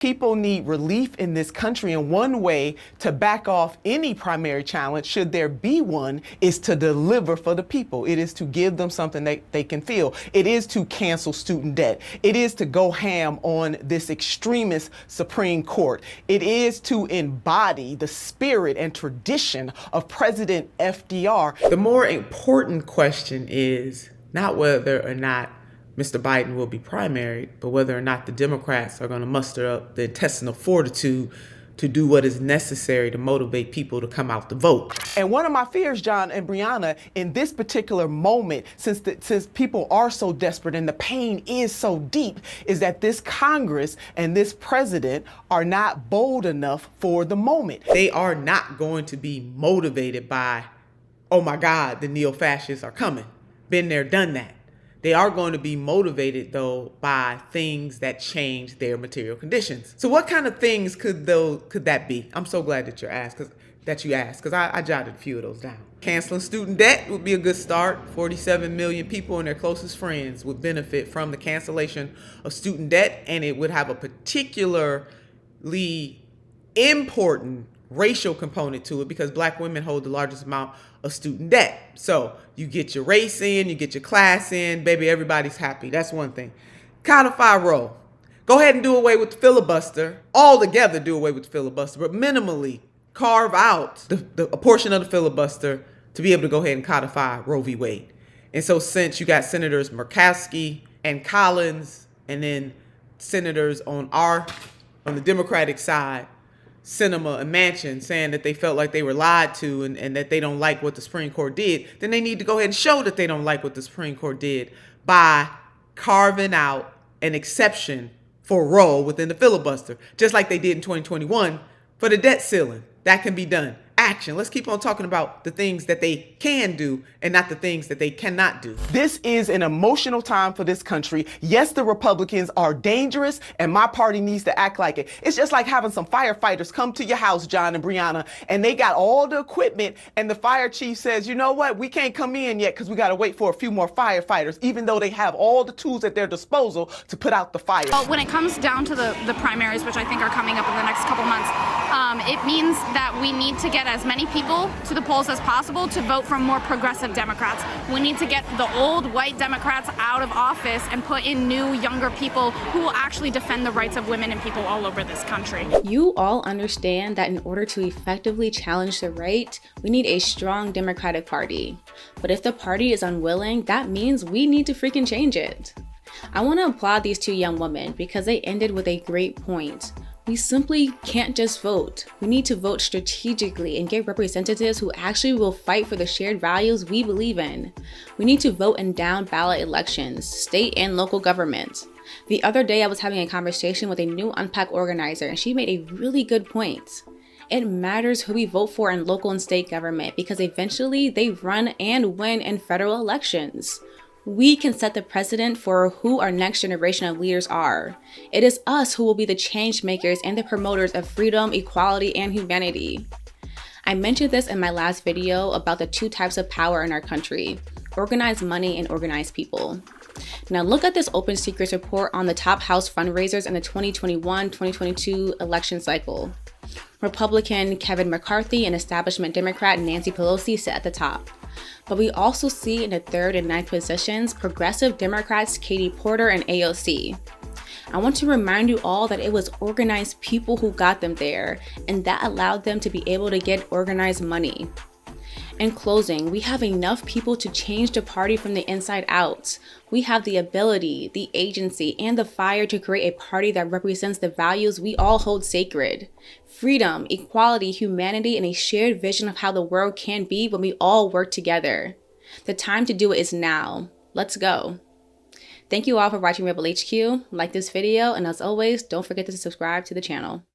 People need relief in this country, and one way to back off any primary challenge, should there be one, is to deliver for the people. It is to give them something they can feel. It is to cancel student debt. It is to go ham on this extremist Supreme Court. It is to embody the spirit and tradition of President FDR. The more important question is not whether or not Mr. Biden will be primaried, but whether or not the Democrats are going to muster up the intestinal fortitude to do what is necessary to motivate people to come out to vote. And one of my fears, John and Brianna, in this particular moment, since people are so desperate and the pain is so deep, is that this Congress and this president are not bold enough for the moment. They are not going to be motivated by, oh my God, the neo-fascists are coming. Been there, done that. They are going to be motivated, though, by things that change their material conditions. So what kind of things could that be? I'm so glad that you asked, because I jotted a few of those down. Canceling student debt would be a good start. 47 million people and their closest friends would benefit from the cancellation of student debt, and it would have a particularly important racial component to it because Black women hold the largest amount of student debt. So you get your race in, you get your class in, baby, everybody's happy. That's one thing. Codify Roe. Go ahead and do away with the filibuster. Altogether do away with the filibuster, but minimally carve out a portion of the filibuster to be able to go ahead and codify Roe v. Wade. And so since you got Senators Murkowski and Collins, and then senators on the Democratic side, Sinema and Manchin, saying that they felt like they were lied to and that they don't like what the Supreme Court did, then they need to go ahead and show that they don't like what the Supreme Court did by carving out an exception for Roe within the filibuster, just like they did in 2021 for the debt ceiling. That can be done. Action. Let's keep on talking about the things that they can do and not the things that they cannot do. This is an emotional time for this country. Yes, the Republicans are dangerous and my party needs to act like it. It's just like having some firefighters come to your house, John and Brianna, and they got all the equipment and the fire chief says, you know what, we can't come in yet because we got to wait for a few more firefighters, even though they have all the tools at their disposal to put out the fire. Well, when it comes down to the primaries, which I think are coming up in the next couple months, it means that we need to get as many people to the polls as possible to vote for more progressive Democrats. We need to get the old white Democrats out of office and put in new, younger people who will actually defend the rights of women and people all over this country. You all understand that in order to effectively challenge the right, we need a strong Democratic Party. But if the party is unwilling, that means we need to freaking change it. I want to applaud these two young women because they ended with a great point. We simply can't just vote. We need to vote strategically and get representatives who actually will fight for the shared values we believe in. We need to vote in down ballot elections, state and local government. The other day I was having a conversation with a new Unpack organizer and she made a really good point. It matters who we vote for in local and state government because eventually they run and win in federal elections. We can set the precedent for who our next generation of leaders are. It is us who will be the change makers and the promoters of freedom, equality, and humanity. I mentioned this in my last video about the two types of power in our country: organized money and organized people. Now look at this Open Secrets report on the top House fundraisers in the 2021-2022 election cycle. Republican Kevin McCarthy and establishment Democrat Nancy Pelosi sit at the top. But we also see in the 3rd and 9th positions progressive Democrats Katie Porter and AOC. I want to remind you all that it was organized people who got them there, and that allowed them to be able to get organized money. In closing, we have enough people to change the party from the inside out. We have the ability, the agency, and the fire to create a party that represents the values we all hold sacred: freedom, equality, humanity, and a shared vision of how the world can be when we all work together. The time to do it is now. Let's go. Thank you all for watching Rebel HQ. Like this video, and as always, don't forget to subscribe to the channel.